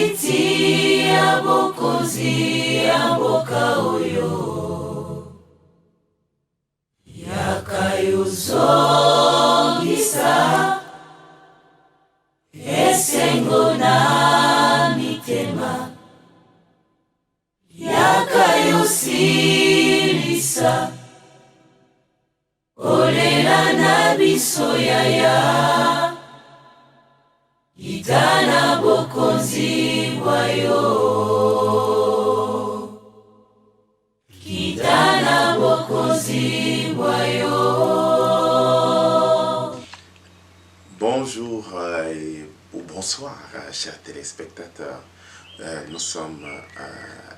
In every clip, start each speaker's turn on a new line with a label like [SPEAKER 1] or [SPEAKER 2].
[SPEAKER 1] kiti ya bokonzi ya mboka oyo yakayozongisa esengo na mitema yakayosilisa olela na biso yaya itana bokonzi bwayo kitana bokonzi bwayo.
[SPEAKER 2] Bonjour ou bonsoir chers téléspectateurs. Nous sommes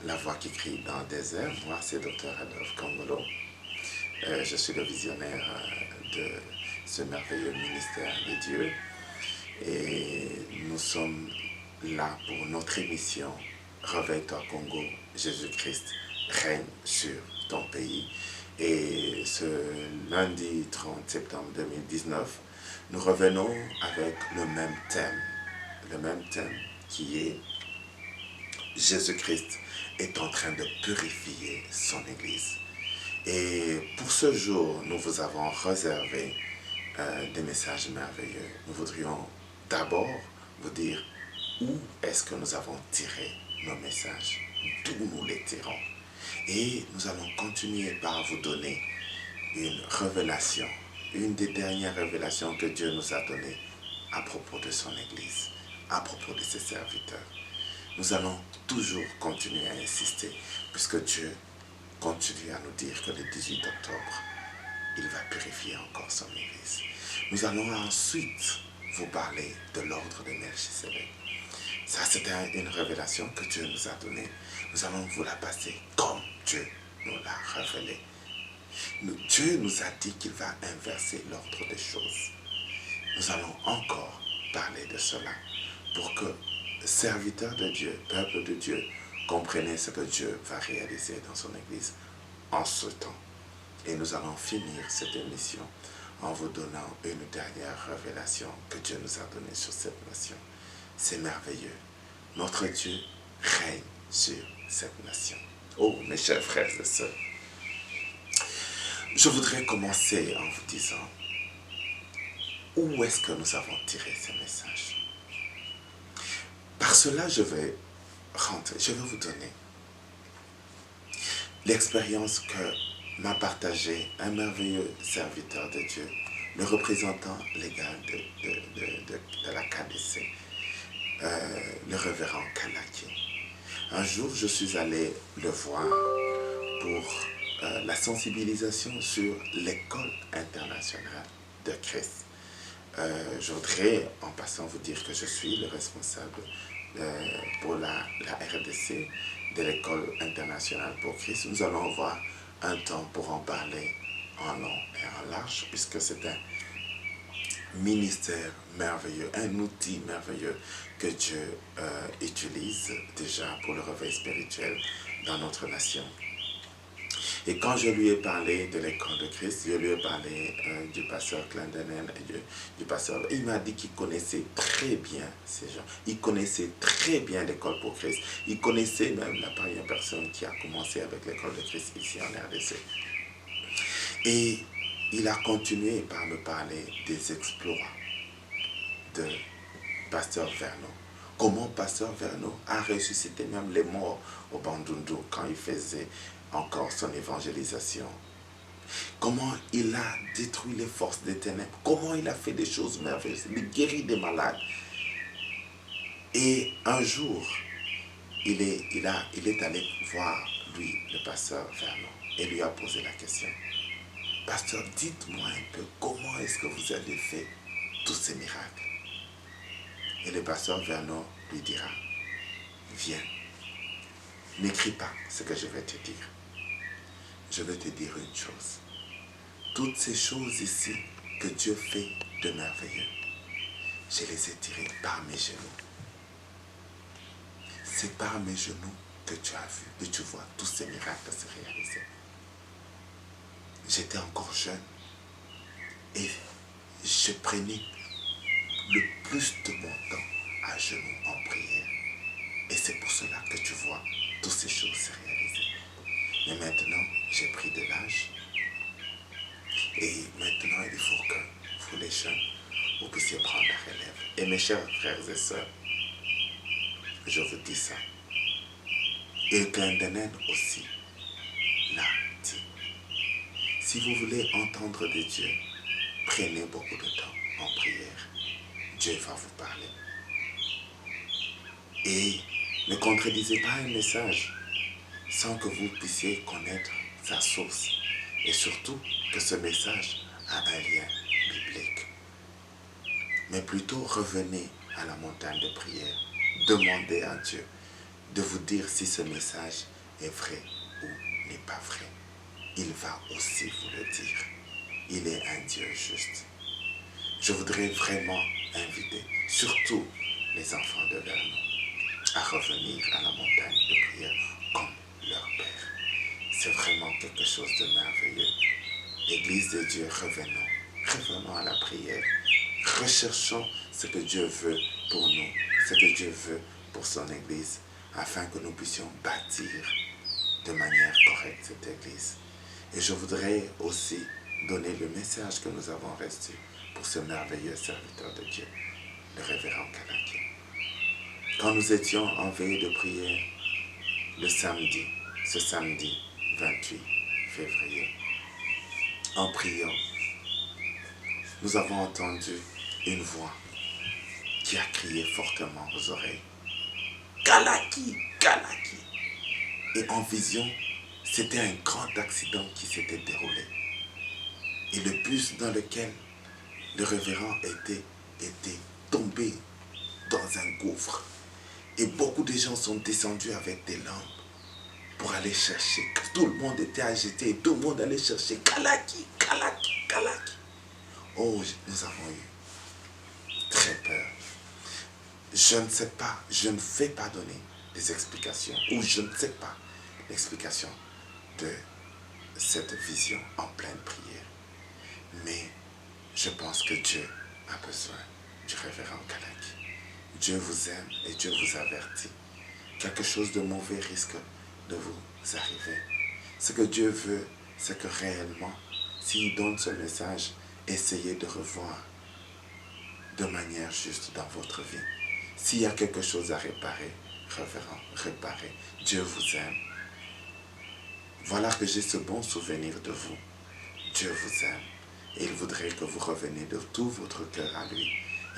[SPEAKER 2] La Voix qui crie dans le désert. Moi c'est Dr Adolphe Kangolo. Je suis le visionnaire de ce merveilleux ministère de Dieu. Et nous sommes là pour notre émission Réveille-toi Congo, Jésus-Christ règne sur ton pays. Et ce lundi 30 septembre 2019, nous revenons avec le même thème qui est Jésus-Christ est en train de purifier son Église. Et pour ce jour, nous vous avons réservé des messages merveilleux. Nous voudrions d'abord vous dire où est-ce que nous avons tiré nos messages, d'où nous les tirons. Et nous allons continuer par vous donner une révélation, une des dernières révélations que Dieu nous a données à propos de son Église, à propos de ses serviteurs. Nous allons toujours continuer à insister, puisque Dieu continue à nous dire que le 18 octobre, il va purifier encore son Église. Nous allons ensuite vous parler de l'ordre de Melchisedec. Ça, c'était une révélation que Dieu nous a donnée. Nous allons vous la passer comme Dieu nous l'a révélée. Dieu nous a dit qu'il va inverser l'ordre des choses. Nous allons encore parler de cela pour que serviteurs de Dieu, peuple de Dieu, comprennent ce que Dieu va réaliser dans son Église en ce temps. Et nous allons finir cette émission en vous donnant une dernière révélation que Dieu nous a donnée sur cette nation. C'est merveilleux. Notre Dieu règne sur cette nation. Oh, mes chers frères et sœurs, je voudrais commencer en vous disant où est-ce que nous avons tiré ces messages. Par cela, je vais vous donner l'expérience que m'a partagé un merveilleux serviteur de Dieu, le représentant légal de la KDC, le révérend Kalaki. Un jour, je suis allé le voir pour la sensibilisation sur l'école internationale de Christ. Je voudrais en passant vous dire que je suis le responsable pour la RDC de l'école internationale pour Christ. Nous allons avoir un temps pour en parler en long et en large, puisque c'est un ministère merveilleux, un outil merveilleux que Dieu utilise déjà pour le réveil spirituel dans notre nation. Et quand je lui ai parlé de l'école de Christ, je lui ai parlé du pasteur Clandenen et du pasteur, il m'a dit qu'il connaissait très bien ces gens. Il connaissait très bien l'école pour Christ. Il connaissait même la première personne qui a commencé avec l'école de Christ ici en RDC. Et il a continué par me parler des exploits de pasteur Vernon. Comment pasteur Vernon a ressuscité même les morts au Bandundu quand il faisait encore son évangélisation. Comment il a détruit les forces des ténèbres. Comment il a fait des choses merveilleuses. Il guérit des malades. Et un jour, il est allé voir, lui, le pasteur Vernon, et lui a posé la question. Pasteur, dites-moi un peu, comment est-ce que vous avez fait tous ces miracles? Et le pasteur Vernon lui dira, viens, n'écris pas ce que je vais te dire. Je vais te dire une chose. Toutes ces choses ici que Dieu fait de merveilleux, je les ai tirées par mes genoux. C'est par mes genoux que tu as vu, que tu vois tous ces miracles se réaliser. J'étais encore jeune et je prenais le plus de mon temps à genoux en prière. Et c'est pour cela que tu vois toutes ces choses se réaliser. Mais maintenant, j'ai pris de l'âge. Et maintenant, il faut que vous les jeunes, vous puissiez prendre la relève. Et mes chers frères et sœurs, je vous dis ça. Et Glendenen aussi l'a dit. Si vous voulez entendre de Dieu, prenez beaucoup de temps en prière. Dieu va vous parler. Et ne contredisez pas un message sans que vous puissiez connaître sa source. Et surtout que ce message a un lien biblique. Mais plutôt revenez à la montagne de prière. Demandez à Dieu de vous dire si ce message est vrai ou n'est pas vrai. Il va aussi vous le dire. Il est un Dieu juste. Je voudrais vraiment inviter, surtout les enfants de Vernon, à revenir à la montagne de prière comme leur Père. C'est vraiment quelque chose de merveilleux. Église de Dieu, revenons. Revenons à la prière. Recherchons ce que Dieu veut pour nous, ce que Dieu veut pour son Église, afin que nous puissions bâtir de manière correcte cette Église. Et je voudrais aussi donner le message que nous avons reçu pour ce merveilleux serviteur de Dieu, le révérend Kalaki. Quand nous étions en veillée de prière le samedi, ce samedi 28 février, en priant, nous avons entendu une voix qui a crié fortement aux oreilles. Kalaki, Kalaki. Et en vision, c'était un grand accident qui s'était déroulé. Et le bus dans lequel le révérend était tombé dans un gouffre. Et beaucoup de gens sont descendus avec des lampes pour aller chercher. Tout le monde était agité et tout le monde allait chercher Kalaki, Kalaki, Kalaki. Oh, nous avons eu très peur. Je ne sais pas, je ne vais pas donner des explications, ou je ne sais pas l'explication de cette vision en pleine prière. Mais je pense que Dieu a besoin du révérend Kalaki. Dieu vous aime et Dieu vous avertit. Quelque chose de mauvais risque de vous arriver. Ce que Dieu veut, c'est que réellement, s'il donne ce message, essayez de revoir de manière juste dans votre vie. S'il y a quelque chose à réparer, révérend, réparez. Dieu vous aime. Voilà que j'ai ce bon souvenir de vous. Dieu vous aime. Et il voudrait que vous reveniez de tout votre cœur à lui.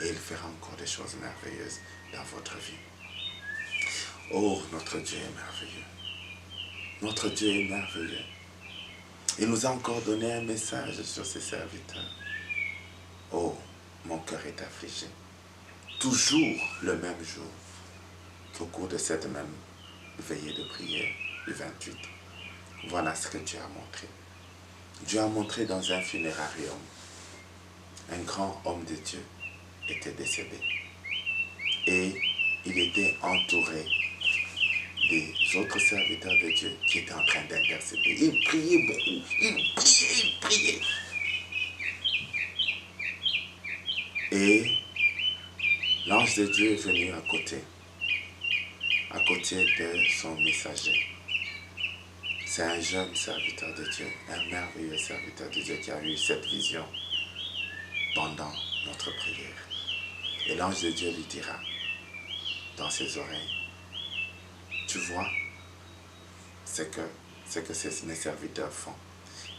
[SPEAKER 2] Et il fera encore des choses merveilleuses dans votre vie. Oh, notre Dieu est merveilleux. Notre Dieu est merveilleux. Il nous a encore donné un message sur ses serviteurs. Oh, mon cœur est affligé. Toujours le même jour, au cours de cette même veillée de prière du 28. Voilà ce que Dieu a montré. Dieu a montré dans un funérarium, un grand homme de Dieu était décédé. Et il était entouré des autres serviteurs de Dieu qui étaient en train d'intercéder. Il priait beaucoup. Il priait. Et l'ange de Dieu est venu à côté de son messager. C'est un jeune serviteur de Dieu, un merveilleux serviteur de Dieu qui a eu cette vision pendant notre prière. Et l'ange de Dieu lui dira dans ses oreilles, tu vois ce que mes serviteurs font.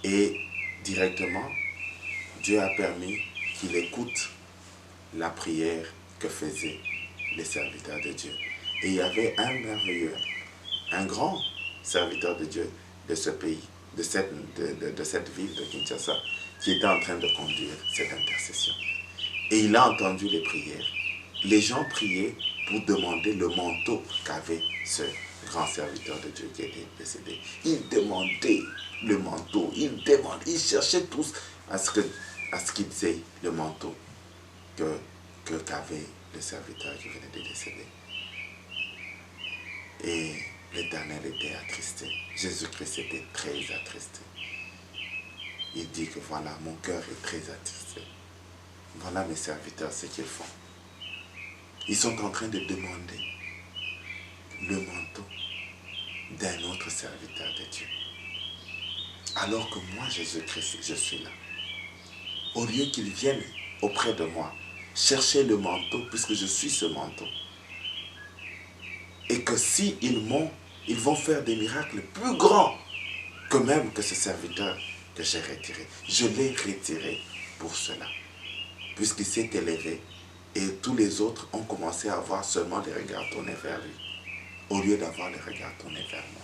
[SPEAKER 2] Et directement, Dieu a permis qu'il écoute la prière que faisaient les serviteurs de Dieu. Et il y avait un merveilleux, un grand serviteur de Dieu de ce pays, de cette ville de Kinshasa, qui était en train de conduire cette intercession. Et il a entendu les prières. Les gens priaient pour demander le manteau qu'avait ce grand serviteur de Dieu qui était décédé. Ils demandaient le manteau, ils cherchaient tous à ce qu'ils aient le manteau qu'avait le serviteur qui venait de décéder. Et l'Éternel était attristé. Jésus-Christ était très attristé. Il dit que voilà, mon cœur est très attristé. Voilà mes serviteurs, ce qu'ils font. Ils sont en train de demander le manteau d'un autre serviteur de Dieu. Alors que moi, Jésus-Christ, je suis là. Au lieu qu'ils viennent auprès de moi, chercher le manteau, puisque je suis ce manteau. Et que si ils vont faire des miracles plus grands que même que ce serviteur que j'ai retiré. Je l'ai retiré pour cela. Puisqu'il s'est élevé et tous les autres ont commencé à avoir seulement les regards tournés vers lui, au lieu d'avoir les regards tournés vers moi.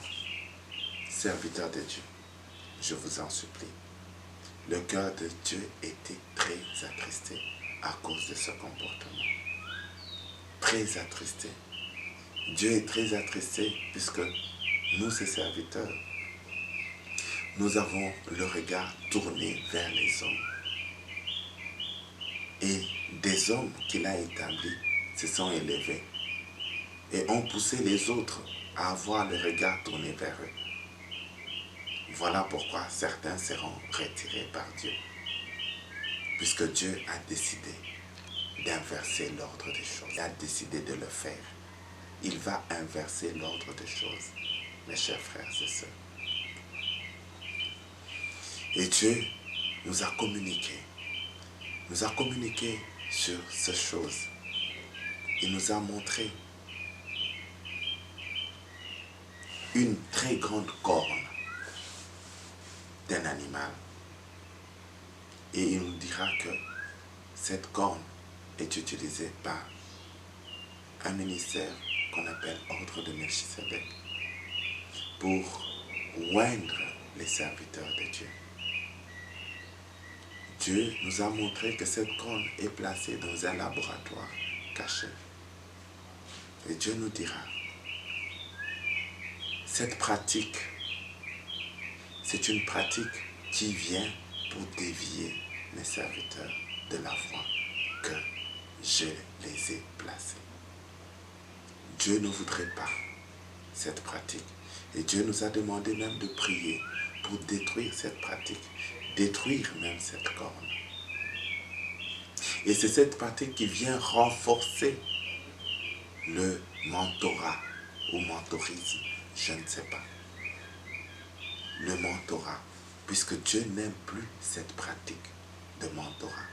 [SPEAKER 2] Serviteur de Dieu, je vous en supplie. Le cœur de Dieu était très attristé à cause de ce comportement. Très attristé. Dieu est très attristé puisque nous, ses serviteurs, nous avons le regard tourné vers les hommes. Et des hommes qu'il a établis se sont élevés et ont poussé les autres à avoir le regard tourné vers eux. Voilà pourquoi certains seront retirés par Dieu. Puisque Dieu a décidé d'inverser l'ordre des choses. Il a décidé de le faire. Il va inverser l'ordre des choses, mes chers frères et sœurs. Et Dieu nous a communiqué sur ces choses. Il nous a montré une très grande corne d'un animal. Et il nous dira que cette corne est utilisée par un ministère qu'on appelle Ordre de Melchisédek pour oindre les serviteurs de Dieu. Dieu nous a montré que cette corne est placée dans un laboratoire caché. Et Dieu nous dira, cette pratique, c'est une pratique qui vient pour dévier mes serviteurs de la voie que je les ai placés. Dieu ne voudrait pas cette pratique. Et Dieu nous a demandé même de prier pour détruire cette pratique, détruire même cette corne. Et c'est cette pratique qui vient renforcer le mentorat ou mentorisme, je ne sais pas. Le mentorat, puisque Dieu n'aime plus cette pratique de mentorat.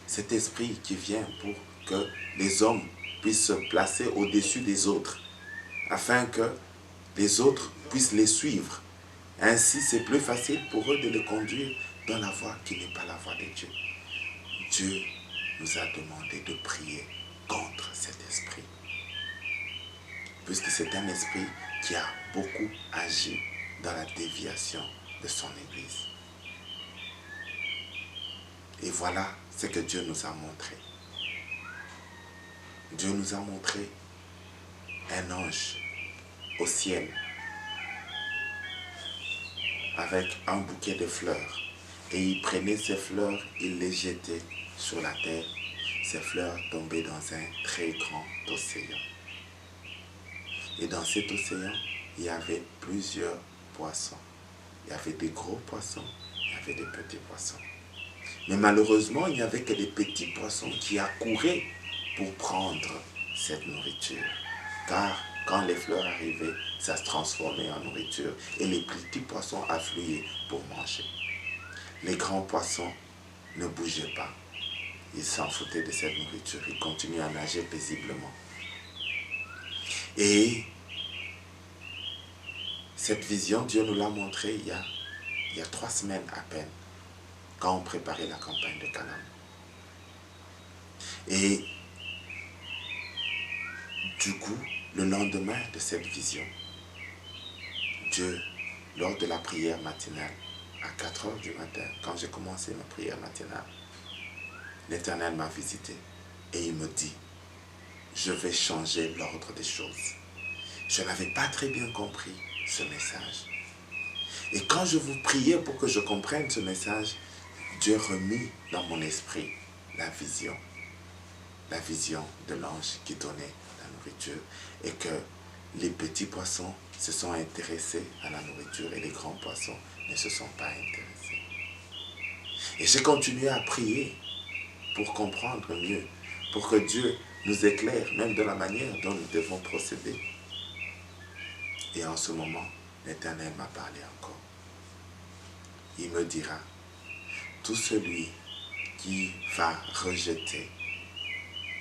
[SPEAKER 2] Cet esprit qui vient pour que les hommes puissent se placer au-dessus des autres, afin que les autres puissent les suivre. Ainsi, c'est plus facile pour eux de les conduire dans la voie qui n'est pas la voie de Dieu. Dieu nous a demandé de prier contre cet esprit. Puisque c'est un esprit qui a beaucoup agi dans la déviation de son Église. Et voilà ce que Dieu nous a montré. Dieu nous a montré un ange au ciel avec un bouquet de fleurs. Et il prenait ces fleurs, il les jetait sur la terre. Ces fleurs tombaient dans un très grand océan. Et dans cet océan, il y avait plusieurs poissons. Il y avait des gros poissons, il y avait des petits poissons. Mais malheureusement, il n'y avait que des petits poissons qui accouraient pour prendre cette nourriture. Car quand les fleurs arrivaient, ça se transformait en nourriture. Et les petits poissons affluaient pour manger. Les grands poissons ne bougeaient pas. Ils s'en foutaient de cette nourriture. Ils continuaient à nager paisiblement. Et cette vision, Dieu nous l'a montrée il y a 3 semaines à peine, quand on préparait la campagne de Canaan. Et du coup, le lendemain de cette vision, Dieu, lors de la prière matinale, à 4 heures du matin, quand j'ai commencé ma prière matinale, l'Éternel m'a visité et il me dit, je vais changer l'ordre des choses. Je n'avais pas très bien compris ce message. Et quand je vous priais pour que je comprenne ce message, Dieu remit dans mon esprit la vision de l'ange qui donnait la nourriture et que les petits poissons se sont intéressés à la nourriture et les grands poissons ne se sont pas intéressés. Et j'ai continué à prier pour comprendre mieux, pour que Dieu nous éclaire même de la manière dont nous devons procéder. Et en ce moment, l'Éternel m'a parlé encore. Il me dira, tout celui qui va rejeter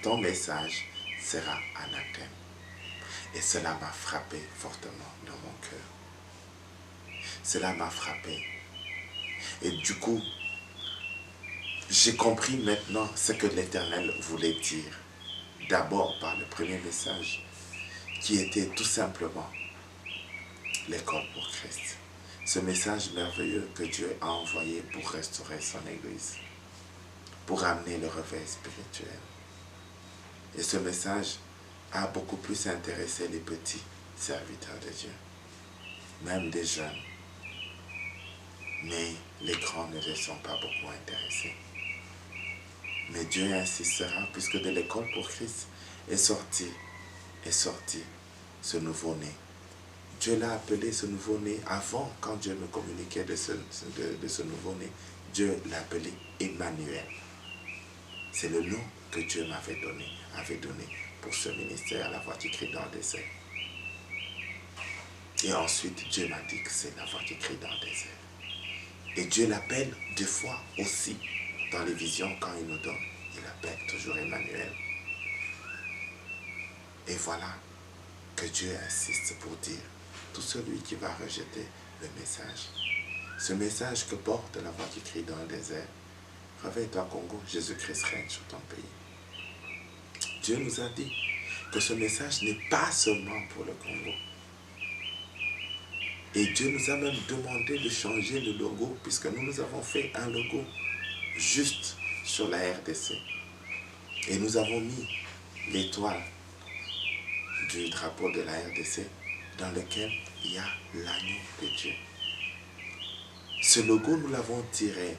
[SPEAKER 2] ton message sera anathème. Et cela m'a frappé fortement dans mon cœur. Cela m'a frappé. Et du coup, j'ai compris maintenant ce que l'Éternel voulait dire. D'abord par le premier message, qui était tout simplement l'école pour Christ. Ce message merveilleux que Dieu a envoyé pour restaurer son Église, pour amener le réveil spirituel. Et ce message a beaucoup plus intéressé les petits serviteurs de Dieu, même des jeunes. Mais les grands ne les sont pas beaucoup intéressés. Mais Dieu insistera, puisque de l'école pour Christ est sorti ce nouveau-né. Dieu l'a appelé ce nouveau-né avant, quand Dieu me communiquait de ce nouveau-né. Dieu l'a appelé Emmanuel. C'est le nom que Dieu m'avait donné pour ce ministère, la voix qui crie dans le désert. Et ensuite, Dieu m'a dit que c'est la voix qui crie dans le désert. Et Dieu l'appelle deux fois aussi dans les visions quand il nous donne. Il appelle toujours Emmanuel. Et voilà que Dieu insiste pour dire, tout celui qui va rejeter le message, ce message que porte la voix qui crie dans le désert, réveille-toi Congo, Jésus-Christ règne sur ton pays. Dieu nous a dit que ce message n'est pas seulement pour le Congo. Et Dieu nous a même demandé de changer le logo, puisque nous avons fait un logo juste sur la RDC. Et nous avons mis l'étoile du drapeau de la RDC dans lequel il y a l'agneau de Dieu. Ce logo, nous l'avons tiré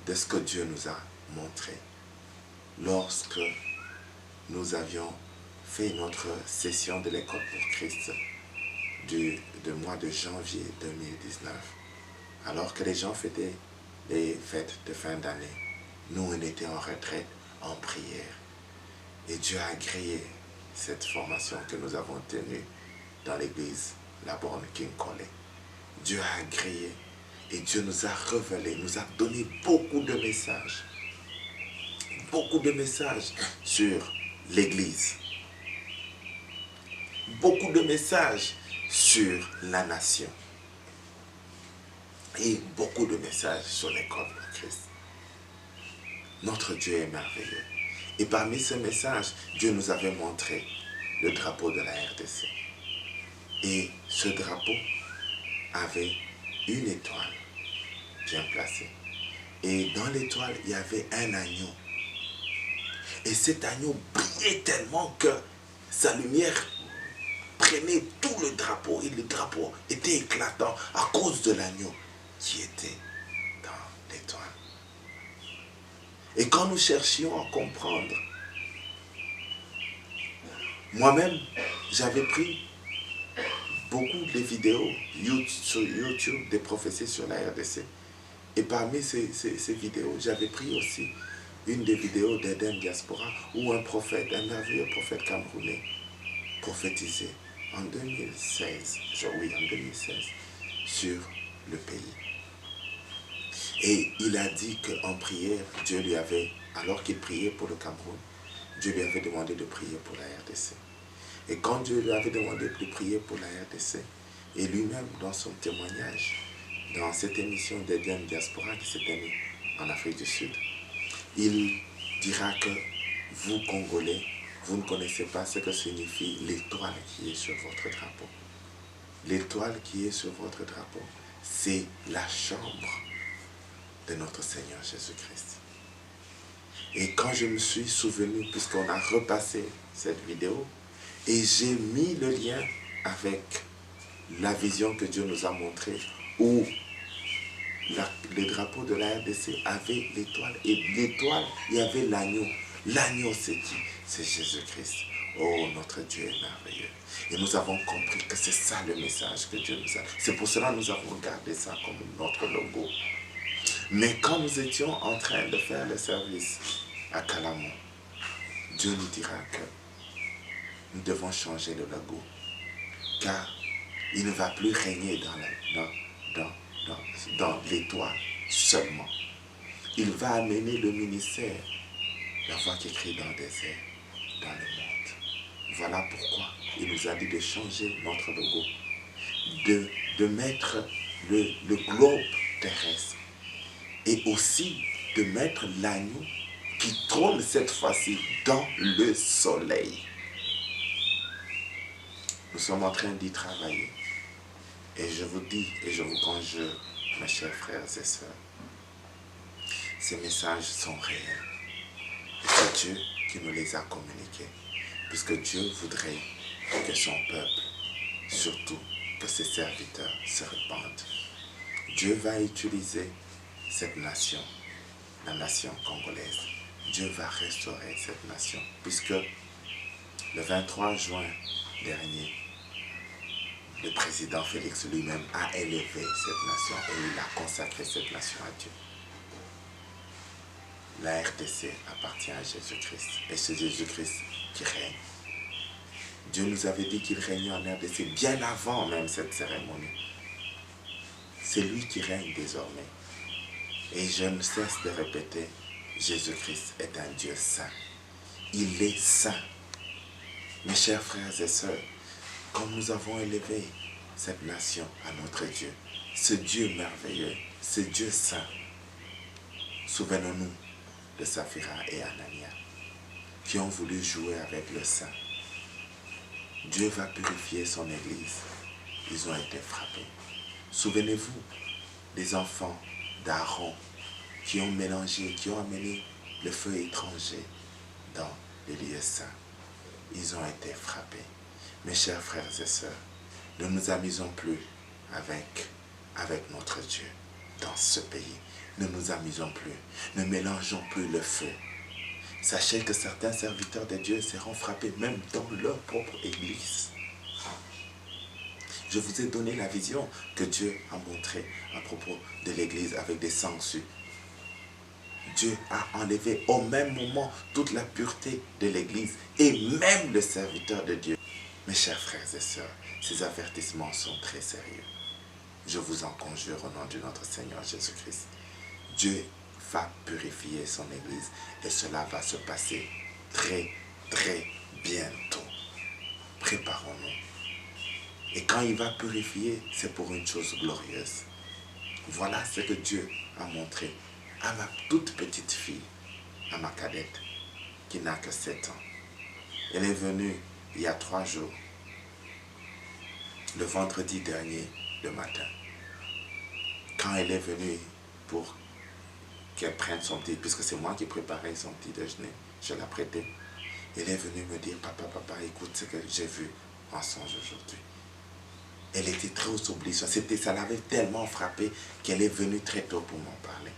[SPEAKER 2] de ce que Dieu nous a montré lorsque nous avions fait notre session de l'école pour Christ du mois de janvier 2019. Alors que les gens fêtaient les fêtes de fin d'année, nous on était en retraite, en prière. Et Dieu a agréé cette formation que nous avons tenue dans l'église La Borne King Colley. Dieu a agréé et Dieu nous a révélé, nous a donné beaucoup de messages. Beaucoup de messages sur l'église. Beaucoup de messages sur la nation. Et beaucoup de messages sur l'école de Christ. Notre Dieu est merveilleux. Et parmi ces messages, Dieu nous avait montré le drapeau de la RDC. Et ce drapeau avait une étoile bien placée. Et dans l'étoile, il y avait un agneau. Et cet agneau brillait tellement que sa lumière prenait tout le drapeau. Et le drapeau était éclatant à cause de l'agneau qui était dans l'étoile. Et quand nous cherchions à comprendre, moi-même, j'avais pris beaucoup de vidéos sur YouTube des prophéties sur la RDC. Et parmi ces vidéos, j'avais pris aussi une des vidéos d'Eden Diaspora où un prophète, un merveilleux prophète camerounais, prophétisait en 2016, sur le pays. Et il a dit qu'en prière, Dieu lui avait, alors qu'il priait pour le Cameroun, Dieu lui avait demandé de prier pour la RDC. Et quand Dieu lui avait demandé de prier pour la RDC, et lui-même dans son témoignage, dans cette émission d'Eden Diaspora qui s'est tenue en Afrique du Sud, il dira que vous, Congolais, vous ne connaissez pas ce que signifie l'étoile qui est sur votre drapeau. L'étoile qui est sur votre drapeau, c'est la chambre de notre Seigneur Jésus-Christ. Et quand je me suis souvenu, puisqu'on a repassé cette vidéo, et j'ai mis le lien avec la vision que Dieu nous a montrée, où le drapeau de la RDC avait l'étoile, et l'étoile, il y avait l'agneau. L'agneau, c'est qui? C'est Jésus-Christ. Oh, notre Dieu est merveilleux. Et nous avons compris que c'est ça le message que Dieu nous a. C'est pour cela que nous avons gardé ça comme notre logo. Mais quand nous étions en train de faire le service à Calamon, Dieu nous dira que nous devons changer le logo. Car Il ne va plus régner dans l'étoile seulement. Il va amener le ministère, la voix qui crie dans le désert, dans le monde. Voilà pourquoi il nous a dit de changer notre logo, de mettre le globe terrestre et aussi de mettre l'agneau qui trône cette fois-ci dans le soleil. Nous sommes en train d'y travailler. Et je vous dis et je vous conjure, mes chers frères et sœurs, ces messages sont réels. Et c'est Dieu qui nous les a communiqués. Puisque Dieu voudrait que son peuple, surtout que ses serviteurs, se répandent. Dieu va utiliser cette nation, la nation congolaise. Dieu va restaurer cette nation. Puisque le 23 juin dernier, le président Félix lui-même a élevé cette nation et il a consacré cette nation à Dieu. La RDC appartient à Jésus-Christ et c'est Jésus-Christ qui règne. Dieu nous avait dit qu'il régnait en RDC bien avant même cette cérémonie. C'est lui qui règne désormais. Et je ne cesse de répéter, Jésus-Christ est un Dieu saint. Il est saint. Mes chers frères et sœurs, comme nous avons élevé cette nation à notre Dieu, ce Dieu merveilleux, ce Dieu saint, souvenons-nous de Saphira et Anania, qui ont voulu jouer avec le saint. Dieu va purifier son église. Ils ont été frappés. Souvenez-vous des enfants d'Aaron qui ont mélangé, qui ont amené le feu étranger dans les lieux saints. Ils ont été frappés. Mes chers frères et sœurs, ne nous amusons plus avec notre Dieu dans ce pays. Ne nous amusons plus. Ne mélangeons plus le feu. Sachez que certains serviteurs de Dieu seront frappés même dans leur propre église. Je vous ai donné la vision que Dieu a montrée à propos de l'église avec des sangsues. Dieu a enlevé au même moment toute la pureté de l'église et même le serviteur de Dieu. Mes chers frères et sœurs, ces avertissements sont très sérieux. Je vous en conjure au nom de notre Seigneur Jésus-Christ. Dieu va purifier son église et cela va se passer très, très bientôt. Préparons-nous. Et quand il va purifier, c'est pour une chose glorieuse. Voilà ce que Dieu a montré à ma toute petite fille, à ma cadette, qui n'a que 7 ans. Elle est venue il y a 3 jours, le vendredi dernier, le matin. Quand elle est venue pour qu'elle prenne son petit, puisque c'est moi qui préparais son petit déjeuner, je l'ai prêté. Elle est venue me dire, papa, écoute ce que j'ai vu en songe aujourd'hui. Elle était très oubliée. Ça l'avait tellement frappée qu'elle est venue très tôt pour m'en parler.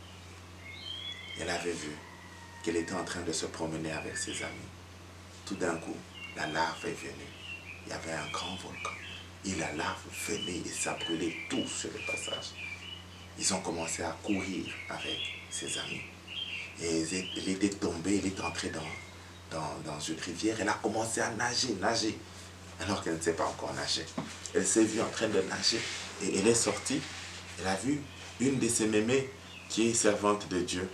[SPEAKER 2] Elle avait vu qu'elle était en train de se promener avec ses amis. Tout d'un coup, la lave est venue. Il y avait un grand volcan. Et la lave venait et ça brûlait tout sur le passage. Ils ont commencé à courir avec ses amis. Et elle était tombée, elle est entrée dans une rivière. Elle a commencé à nager, alors qu'elle ne sait pas encore nager. Elle s'est vue en train de nager et elle est sortie. Elle a vu une de ses mémés qui est servante de Dieu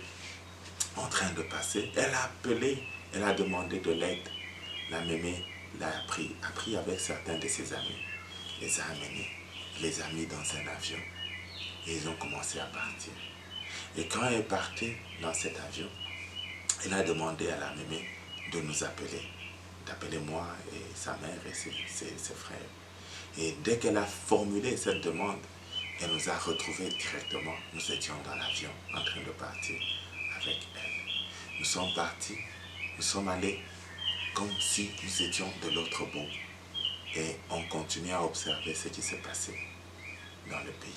[SPEAKER 2] en train de passer. Elle a appelé, elle a demandé de l'aide. La mémé l'a pris avec certains de ses amis. Les a amenés, les a mis dans un avion et ils ont commencé à partir. Et quand elle partait dans cet avion, elle a demandé à la mémé de nous appeler, d'appeler moi et sa mère et ses frères. Et dès qu'elle a formulé cette demande, elle nous a retrouvés directement. Nous étions dans l'avion en train de partir avec elle. Nous sommes partis, nous sommes allés comme si nous étions de l'autre bout. Et on continue à observer ce qui s'est passé dans le pays.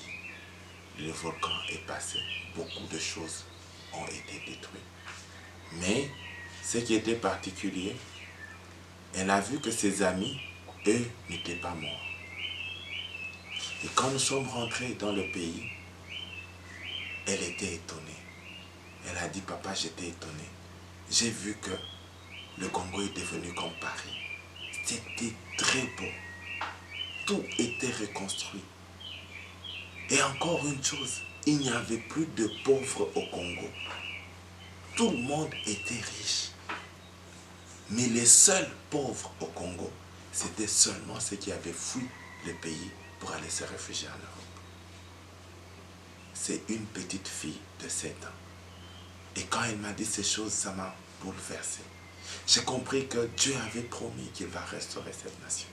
[SPEAKER 2] Le volcan est passé, beaucoup de choses ont été détruites. Mais ce qui était particulier, elle a vu que ses amis, eux, n'étaient pas morts. Et quand nous sommes rentrés dans le pays, elle était étonnée. Elle a dit, papa, j'étais étonnée. J'ai vu que le Congo est devenu comme Paris. C'était très beau. tout était reconstruit. Et encore une chose, il n'y avait plus de pauvres au Congo. Tout le monde était riche. Mais les seuls pauvres au Congo, c'était seulement ceux qui avaient fui le pays pour aller se réfugier en Europe. C'est une petite fille de 7 ans. Et quand elle m'a dit ces choses, ça m'a bouleversé. J'ai compris que Dieu avait promis qu'il va restaurer cette nation.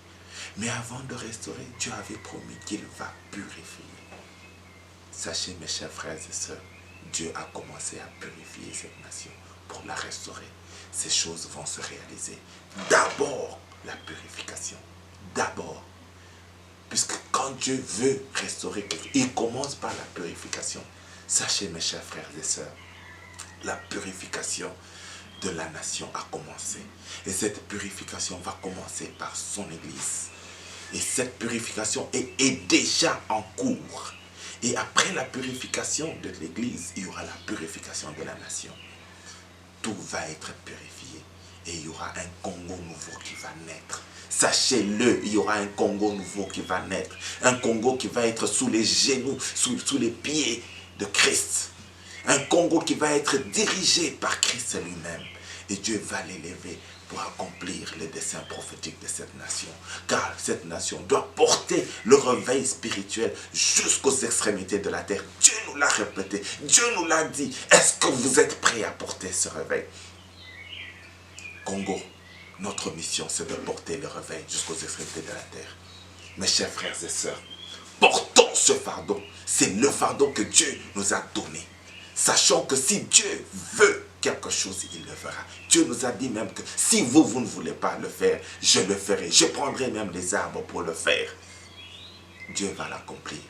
[SPEAKER 2] Mais avant de restaurer, Dieu avait promis qu'il va purifier. Sachez, mes chers frères et sœurs, Dieu a commencé à purifier cette nation pour la restaurer. Ces choses vont se réaliser. D'abord, la purification. D'abord. Puisque quand Dieu veut restaurer quelque chose, il commence par la purification. Sachez, mes chers frères et sœurs, la purification de la nation a commencé. Et cette purification va commencer par son Église. Et cette purification est déjà en cours. Et après la purification de l'Église, il y aura la purification de la nation. Tout va être purifié. Et il y aura un Congo nouveau qui va naître. Sachez-le, il y aura un Congo nouveau qui va naître. Un Congo qui va être sous les genoux, sous les pieds de Christ. Un Congo qui va être dirigé par Christ lui-même. Et Dieu va l'élever pour accomplir les desseins prophétiques de cette nation. Car cette nation doit porter le réveil spirituel jusqu'aux extrémités de la terre. Dieu nous l'a répété. Dieu nous l'a dit. Est-ce que vous êtes prêts à porter ce réveil? Congo, notre mission, c'est de porter le réveil jusqu'aux extrémités de la terre. Mes chers frères et sœurs, portons ce fardeau. C'est le fardeau que Dieu nous a donné. Sachant que si Dieu veut quelque chose, il le fera. Dieu nous a dit même que si vous ne voulez pas le faire, je le ferai. Je prendrai même des arbres pour le faire. Dieu va l'accomplir.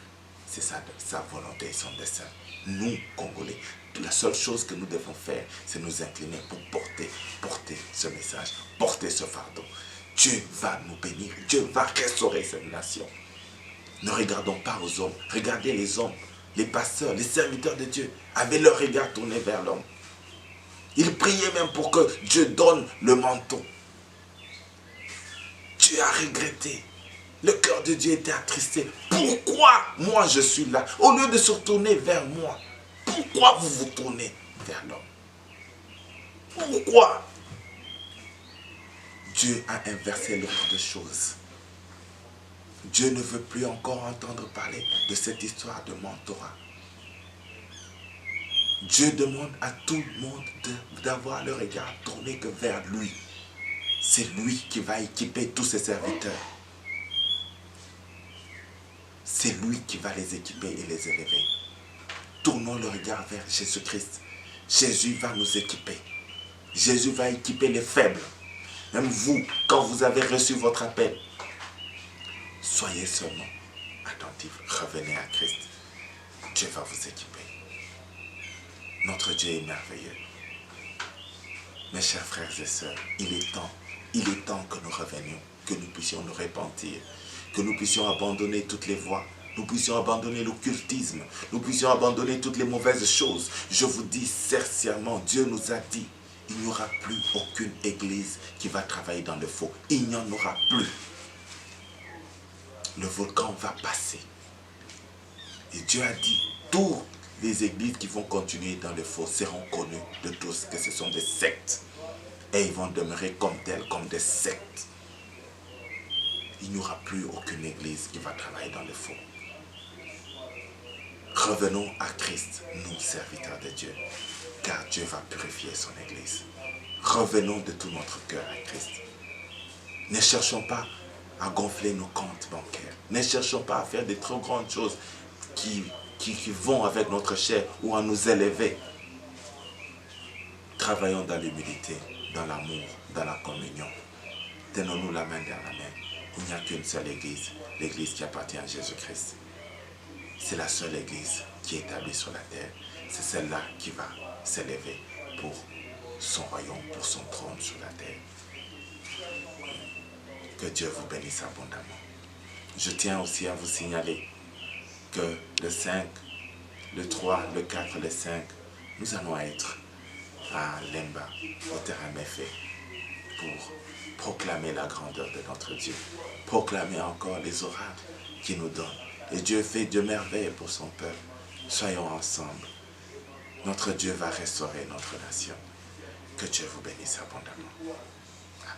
[SPEAKER 2] C'est sa volonté et son dessein. Nous, Congolais, la seule chose que nous devons faire, c'est nous incliner pour porter ce message, porter ce fardeau. Dieu va nous bénir. Dieu va restaurer cette nation. Ne regardons pas aux hommes. Regardez les hommes. Les pasteurs, les serviteurs de Dieu avaient leur regard tourné vers l'homme. Ils priaient même pour que Dieu donne le manteau. Dieu a regretté. Le cœur de Dieu était attristé. Pourquoi moi je suis là? Au lieu de se tourner vers moi, pourquoi vous vous tournez vers l'homme? Pourquoi? Dieu a inversé l'ordre de choses. Dieu ne veut plus encore entendre parler de cette histoire de mentorat. Dieu demande à tout le monde d'avoir le regard tourné que vers lui. C'est lui qui va équiper tous ses serviteurs. C'est lui qui va les équiper et les élever. Tournons le regard vers Jésus-Christ. Jésus va nous équiper. Jésus va équiper les faibles. Même vous, quand vous avez reçu votre appel, soyez seulement attentifs. Revenez à Christ. Dieu va vous équiper. Notre Dieu est merveilleux. Mes chers frères et sœurs, il est temps que nous revenions, que nous puissions nous repentir, que nous puissions abandonner toutes les voies, nous puissions abandonner l'occultisme, nous puissions abandonner toutes les mauvaises choses. Je vous dis sincèrement, Dieu nous a dit, il n'y aura plus aucune église qui va travailler dans le faux. Il n'y en aura plus. Le volcan va passer. Et Dieu a dit, toutes les églises qui vont continuer dans le faux seront connues de tous que ce sont des sectes. Et ils vont demeurer comme telles, comme des sectes. Il n'y aura plus aucune église qui va travailler dans le faux. Revenons à Christ, nous, serviteurs de Dieu, car Dieu va purifier son église. Revenons de tout notre cœur à Christ. Ne cherchons pas à gonfler nos comptes bancaires. Ne cherchons pas à faire des trop grandes choses qui vont avec notre chair ou à nous élever. Travaillons dans l'humilité, dans l'amour, dans la communion. Tenons-nous la main dans la main. Il n'y a qu'une seule église, l'église qui appartient à Jésus-Christ. C'est la seule église qui est établie sur la terre. C'est celle-là qui va s'élever pour son royaume, pour son trône sur la terre. Que Dieu vous bénisse abondamment. Je tiens aussi à vous signaler que le 5, le 3, le 4, le 5, nous allons être à Lemba, au terrain Méfé. pour proclamer la grandeur de notre Dieu, proclamer encore les oracles qu'il nous donne. Et Dieu fait de merveilles pour son peuple. Soyons ensemble. Notre Dieu va restaurer notre nation. Que Dieu vous bénisse abondamment. Amen.